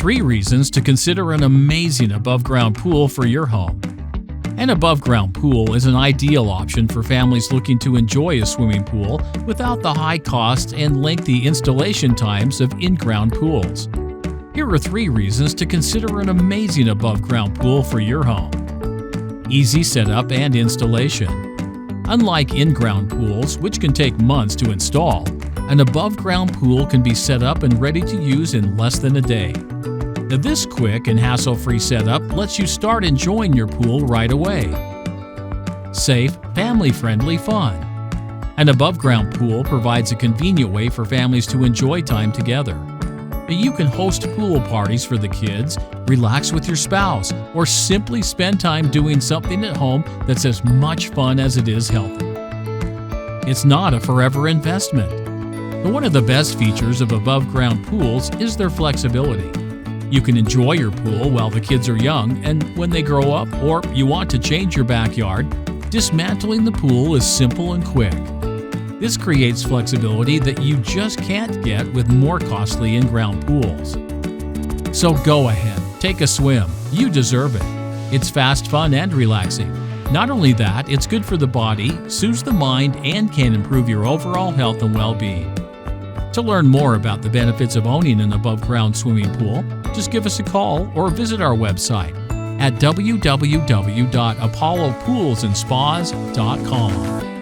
3 reasons to consider an amazing above-ground pool for your home. An above-ground pool is an ideal option for families looking to enjoy a swimming pool without the high cost and lengthy installation times of in-ground pools. Here are 3 reasons to consider an amazing above-ground pool for your home. Easy setup and installation. Unlike in-ground pools, which can take months to install, an above-ground pool can be set up and ready to use in less than a day. Now, this quick and hassle-free setup lets you start enjoying your pool right away. Safe, family-friendly fun. An above-ground pool provides a convenient way for families to enjoy time together. You can host pool parties for the kids, relax with your spouse, or simply spend time doing something at home that's as much fun as it is healthy. It's not a forever investment. But one of the best features of above-ground pools is their flexibility. You can enjoy your pool while the kids are young, and when they grow up or you want to change your backyard, dismantling the pool is simple and quick. This creates flexibility that you just can't get with more costly in-ground pools. So go ahead, take a swim. You deserve it. It's fast, fun, and relaxing. Not only that, it's good for the body, soothes the mind, and can improve your overall health and well-being. To learn more about the benefits of owning an above-ground swimming pool, just give us a call or visit our website at www.apollopoolsandspas.com.